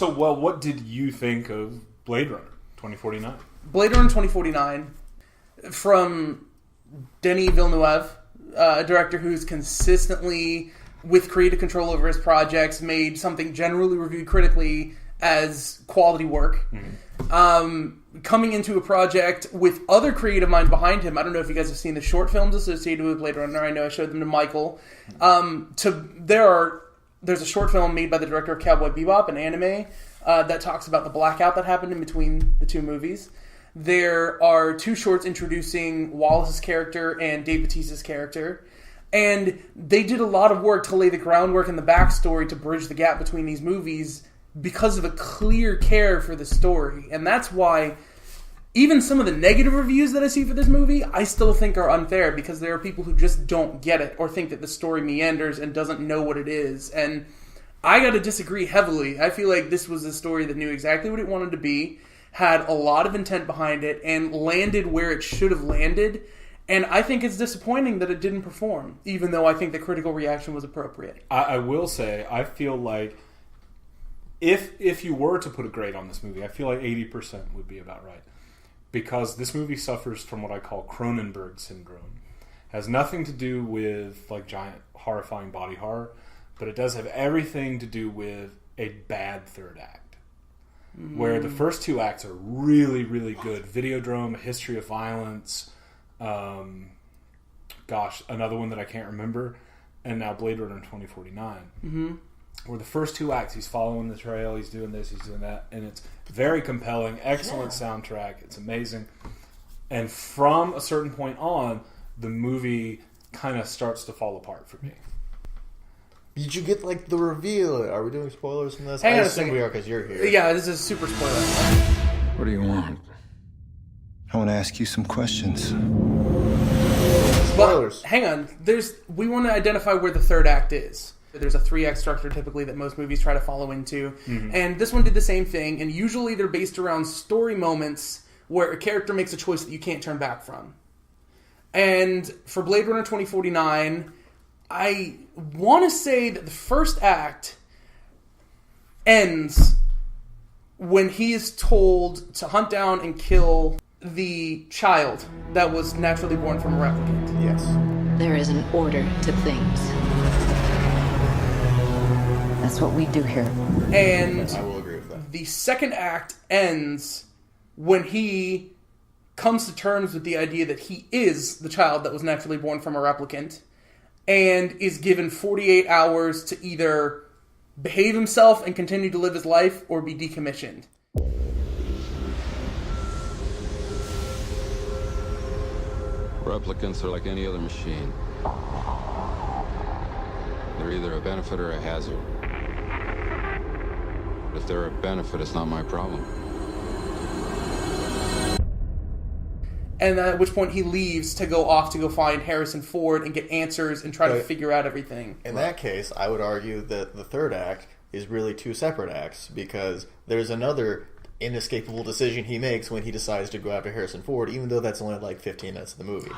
So, well, what did you think of Blade Runner 2049? Blade Runner 2049 from Denis Villeneuve, a director who's consistently, with creative control over his projects, made something generally reviewed critically as quality work. Coming into a project with other creative minds behind him. I don't know if you guys have seen the short films associated with Blade Runner. I know I showed them to Michael. There's a short film made by the director of Cowboy Bebop, an anime, that talks about the blackout that happened in between the two movies. There are 2 shorts introducing Wallace's character and Dave Bautista's character. And they did a lot of work to lay the groundwork and the backstory to bridge the gap between these movies because of a clear care for the story. And that's why even some of the negative reviews that I see for this movie, I still think are unfair, because there are people who just don't get it or think that the story meanders and doesn't know what it is. And I got to disagree heavily. I feel like this was a story that knew exactly what it wanted to be, had a lot of intent behind it, and landed where it should have landed. And I think it's disappointing that it didn't perform, even though I think the critical reaction was appropriate. I will say, I feel like if you were to put a grade on this movie, I feel like 80% would be about right. Because this movie suffers from what I call Cronenberg syndrome. It has nothing to do with like giant horrifying body horror, but it does have everything to do with a bad third act. Where the first 2 acts are really, really good. Videodrome, A History of Violence, another one that I can't remember, and now Blade Runner 2049. Where the first 2 acts, he's following the trail, he's doing this, he's doing that, and it's very compelling, excellent soundtrack, it's amazing. And from a certain point on, the movie kind of starts to fall apart for me. Did you get, like, the reveal? Are we doing spoilers from this? Hang on I a assume second. we are, because you're here. Yeah, this is super spoiler. What do you want? I want to ask you some questions. Spoilers. But, hang on. We want to identify where the third act is. There's a 3-act structure typically that most movies try to follow into. And this one did the same thing. And usually they're based around story moments where a character makes a choice that you can't turn back from. And for Blade Runner 2049, I want to say that the first act ends when he is told to hunt down and kill the child that was naturally born from a replicant. Yes. There is an order to things. That's what we do here. And I will agree with that. the second act ends when he comes to terms with the idea that he is the child that was naturally born from a replicant and is given 48 hours to either behave himself and continue to live his life or be decommissioned. Replicants are like any other machine. They're either a benefit or a hazard. If they're a benefit, it's not my problem. And at which point he leaves to go off to go find Harrison Ford and get answers and try to figure out everything. In that case, I would argue that the third act is really 2 separate acts, because there's another inescapable decision he makes when he decides to go after Harrison Ford, even though that's only like 15 minutes of the movie.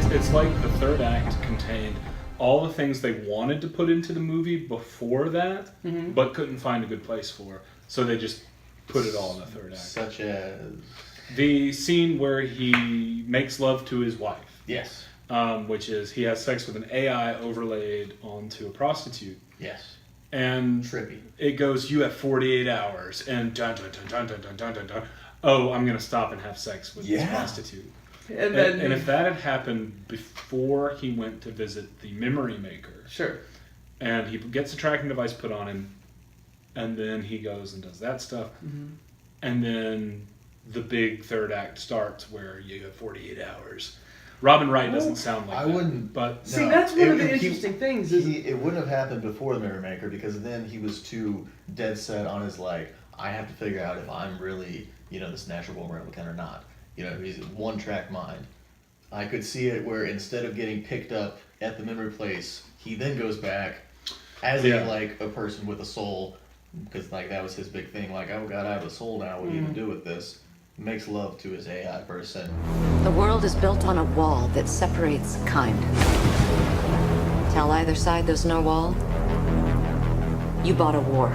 It's like the third act contained all the things they wanted to put into the movie before that, but couldn't find a good place for. So they just put it all in the third act. Such as... The scene where he makes love to his wife. Yes. Which is he has sex with an AI overlaid onto a prostitute. Yes. And Trippy. It goes, you have 48 hours, and dun dun dun dun dun dun dun dun dun. Oh, I'm going to stop and have sex with this prostitute. And if that had happened before he went to visit the memory maker, Sure. and he gets a tracking device put on him, and then he goes and does that stuff, and then the big third act starts where you have 48 hours. Robin Wright doesn't sound like I that. wouldn't. But See, that's one of the interesting things. It wouldn't have happened before the Mirror Maker, because then he was too dead set on his, like, I have to figure out if I'm really, this natural born replicant or not. He's a one-track mind. I could see it where instead of getting picked up at the memory place, he then goes back as a person with a soul, because, like, that was his big thing. Like, oh, God, I have a soul now. What are you going to do with this? makes love to his AI person. The world is built on a wall that separates kind. Tell either side there's no wall, you bought a war.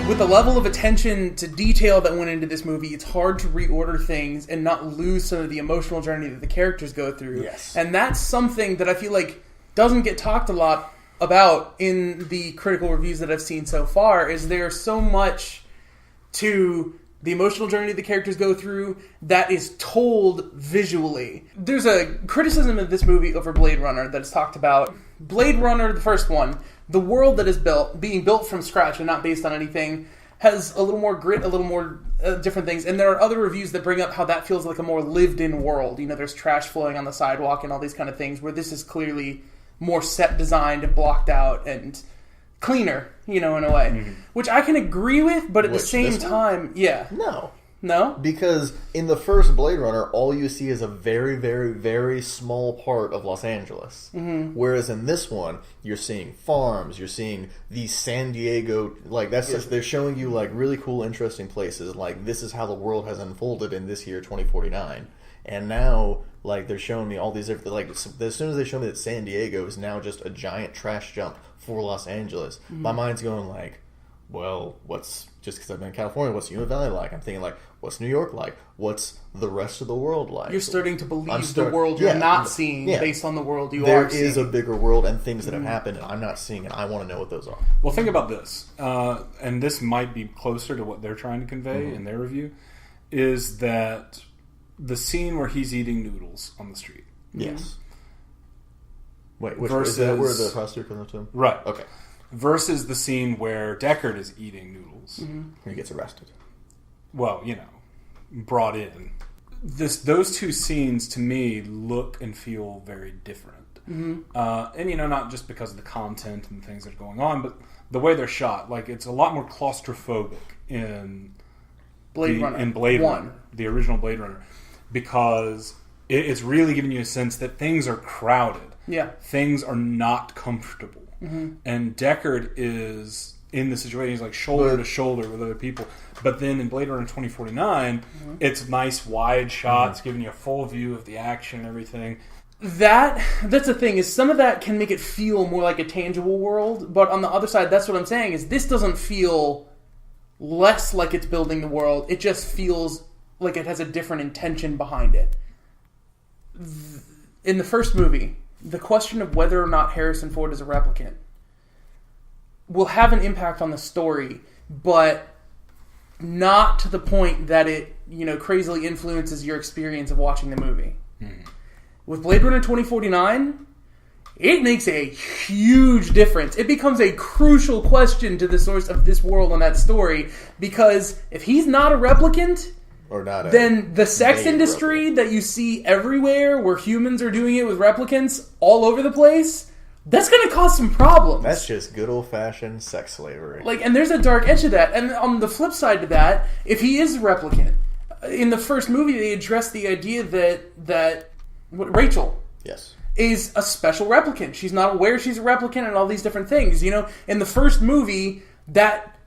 With the level of attention to detail that went into this movie, it's hard to reorder things and not lose some of the emotional journey that the characters go through. Yes. And that's something that I feel like doesn't get talked a lot about in the critical reviews that I've seen so far, is there's so much to the emotional journey the characters go through that is told visually. There's a criticism of this movie over Blade Runner that is talked about. Blade Runner, the first one, the world that is being built from scratch and not based on anything, has a little more grit, a little more different things. And there are other reviews that bring up how that feels like a more lived-in world. You know, there's trash flowing on the sidewalk and all these kind of things, where this is clearly more set designed and blocked out and cleaner, you know, in a way. Mm-hmm. Which I can agree with, but at the same time, yeah. No? Because in the first Blade Runner, all you see is a very, very, very small part of Los Angeles. Mm-hmm. Whereas in this one, you're seeing farms, you're seeing the San Diego, like, that's just, they're showing you, like, really cool, interesting places. Like, this is how the world has unfolded in this year, 2049. And now, like, they're showing me all these different, like, as soon as they show me that San Diego is now just a giant trash dump for Los Angeles, my mind's going, like, well, what's, just because I've been in California, what's Union Valley like? I'm thinking, like, what's New York like? What's the rest of the world like? You're starting to believe the world you're not seeing based on the world you are seeing. There is a bigger world and things that have happened and I'm not seeing, and I want to know what those are. Well, think about this, and this might be closer to what they're trying to convey in their review, is that the scene where he's eating noodles on the street. Yes. Wait, is that where the prostitute comes up to him? Right. Okay. Versus the scene where Deckard is eating noodles. And he gets arrested. Well, you know, brought in. Those two scenes, to me, look and feel very different. Mm-hmm. And, you know, not just because of the content and the things that are going on, but the way they're shot. Like, it's a lot more claustrophobic in Blade Runner. In Blade Runner, the original Blade Runner. Because it's really giving you a sense that things are crowded. Yeah. Things are not comfortable. Mm-hmm. And Deckard is in the situation, he's like shoulder to shoulder with other people. But then in Blade Runner 2049, it's nice wide shots, giving you a full view of the action and everything. That's the thing, is some of that can make it feel more like a tangible world, but on the other side, that's what I'm saying, is this doesn't feel less like it's building the world, it just feels like it has a different intention behind it. In the first movie, the question of whether or not Harrison Ford is a replicant will have an impact on the story, but not to the point that it, you know, crazily influences your experience of watching the movie. Mm-hmm. With Blade Runner 2049, it makes a huge difference. It becomes a crucial question to the source of this world and that story, because if he's not a replicant, then the sex industry that you see everywhere, where humans are doing it with replicants all over the place, that's going to cause some problems. That's just good old-fashioned sex slavery. Like, and there's a dark edge to that. And on the flip side to that, if he is a replicant, in the first movie they address the idea that Rachel is a special replicant. She's not aware she's a replicant and all these different things. You know, in the first movie, that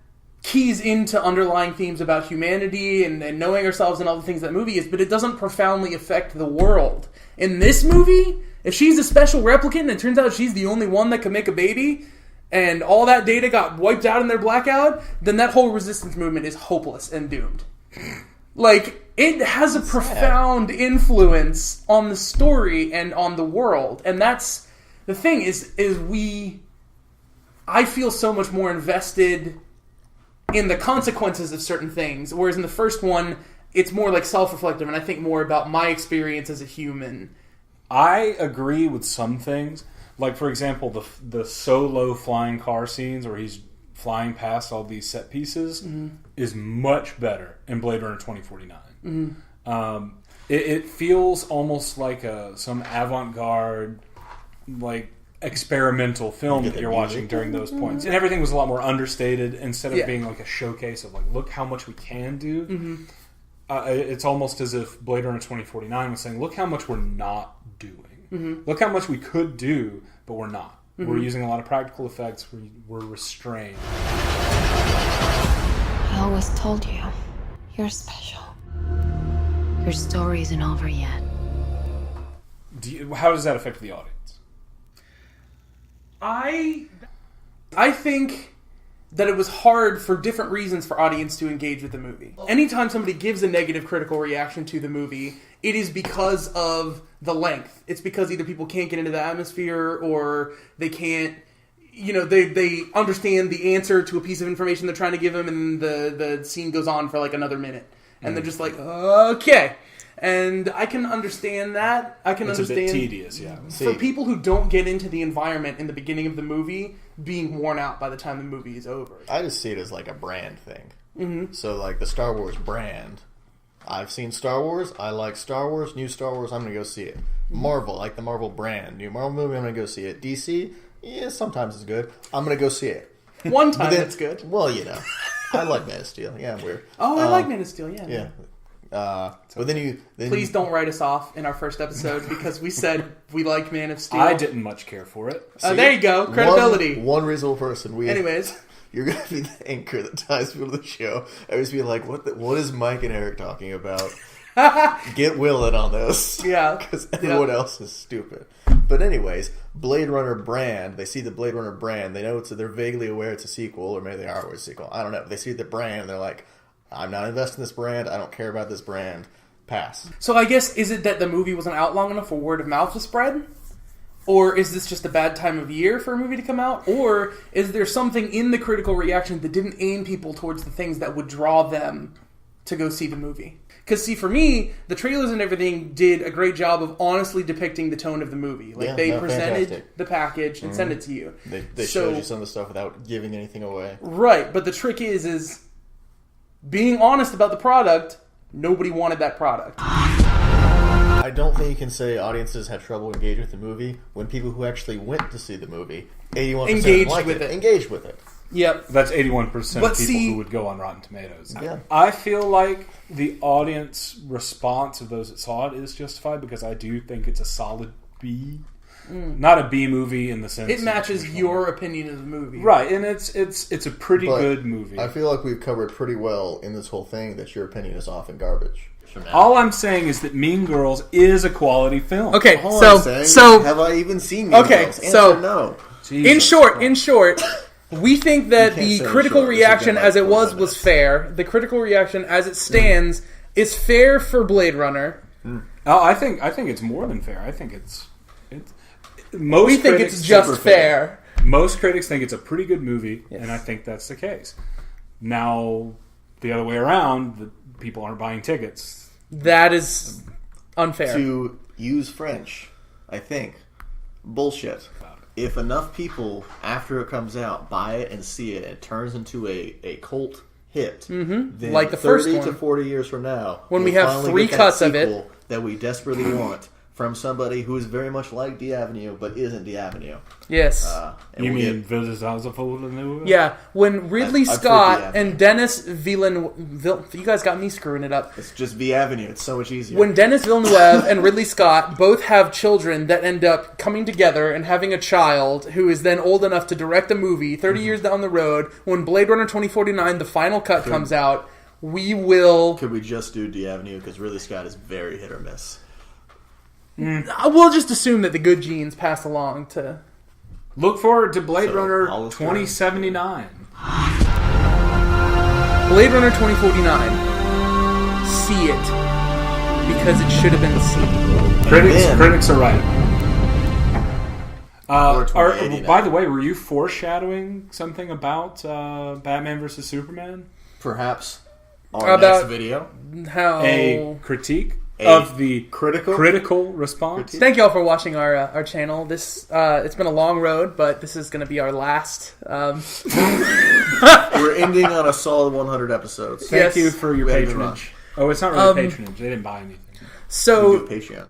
keys into underlying themes about humanity and knowing ourselves and all the things that movie is, but it doesn't profoundly affect the world. In this movie, if she's a special replicant and it turns out she's the only one that can make a baby, and all that data got wiped out in their blackout, then that whole resistance movement is hopeless and doomed. Like, it has a profound influence on the story and on the world, and that's the thing, I feel so much more invested in the consequences of certain things, whereas in the first one, it's more like self-reflective, and I think more about my experience as a human. I agree with some things. Like, for example, the solo flying car scenes where he's flying past all these set pieces is much better in Blade Runner 2049. Mm-hmm. It feels almost like some avant-garde, like, experimental film that you're watching during those points. And everything was a lot more understated instead of being like a showcase of, like, look how much we can do. Mm-hmm. It's almost as if Blade Runner 2049 was saying, look how much we're not doing. Mm-hmm. Look how much we could do, but we're not. Mm-hmm. We're using a lot of practical effects. We're restrained. I always told you, you're special. Your story isn't over yet. How does that affect the audience? I think that it was hard for different reasons for audience to engage with the movie. Anytime somebody gives a negative critical reaction to the movie, it is because of the length. It's because either people can't get into the atmosphere or they can't, they understand the answer to a piece of information they're trying to give them, and the scene goes on for like another minute. And they're just like, okay. And I can understand that. It's understand a bit tedious, yeah. For people who don't get into the environment in the beginning of the movie, being worn out by the time the movie is over. I just see it as like a brand thing. Mm-hmm. So like the Star Wars brand. I've seen Star Wars. I like Star Wars. New Star Wars. I'm going to go see it. Marvel. I like the Marvel brand. New Marvel movie. I'm going to go see it. DC. Yeah, sometimes it's good. I'm going to go see it. One time it's good. Well, I like Man of Steel. Yeah, I'm weird. Oh, I like Man of Steel. Yeah. Yeah. But then please don't write us off in our first episode because we said we like Man of Steel. I didn't much care for it. There you go, credibility. One reasonable person. Anyways, you're gonna be the anchor that ties people to the show. I always be like, what is Mike and Eric talking about? Get Will in on this, yeah, because everyone else is stupid. But anyways, Blade Runner brand. They see the Blade Runner brand. They know they're vaguely aware it's a sequel, or maybe they are aware it's a sequel. I don't know. They see the brand. And they're like, I'm not investing in this brand. I don't care about this brand. Pass. So I guess, is it that the movie wasn't out long enough for word of mouth to spread? Or is this just a bad time of year for a movie to come out? Or is there something in the critical reaction that didn't aim people towards the things that would draw them to go see the movie? Because, see, for me, the trailers and everything did a great job of honestly depicting the tone of the movie. Like, they presented fantastic. The package and sent it to you. They showed you some of the stuff without giving anything away. Right, but the trick is being honest about the product, nobody wanted that product. I don't think you can say audiences had trouble engaging with the movie when people who actually went to see the movie, 81% engaged with it. Yep. That's 81% of people who would go on Rotten Tomatoes. Yeah. I feel like the audience response of those that saw it is justified because I do think it's a solid B. Not a B movie in the sense it matches your opinion of the movie, right? And it's a pretty good movie. I feel like we've covered pretty well in this whole thing that your opinion is often garbage. All I'm saying is that Mean Girls is a quality film. Okay, so have I even seen Mean Girls? Answer no. Jesus in short, we think that the critical reaction as it was fair. The critical reaction as it stands is fair for Blade Runner. Oh, I think it's more than fair. I think it's we think it's just fair. Most critics think it's a pretty good movie, and I think that's the case. Now, the other way around, the people aren't buying tickets. That is unfair. To use French, I think. Bullshit. If enough people, after it comes out, buy it and see it, and it turns into a cult hit, then like the first 30 one. to 40 years from now, when we have 3 cuts of it that we desperately want from somebody who is very much like D Avenue but isn't D Avenue. Yes. You mean Villeneuve? Yeah, when Ridley Scott and Denis Villeneuve... You guys got me screwing it up. It's just V Avenue. It's so much easier. When Denis Villeneuve and Ridley Scott both have children that end up coming together and having a child who is then old enough to direct a movie 30 years down the road, when Blade Runner 2049, the final cut, comes out, we will... Could we just do D Avenue? Because Ridley Scott is very hit or miss. We'll just assume that the good genes pass along to... Look forward to Blade Runner 2079. Blade Runner 2049. See it. Because it should have been seen. Critics are right. By the way, were you foreshadowing something about Batman vs. Superman? Perhaps. Our next video. How... A critique of the critical response. Thank y'all for watching our channel. This it's been a long road, but this is going to be our last. We're ending on a solid 100 episodes. Thank you for your patronage. Oh, it's not really patronage. They didn't buy anything. So Patreon.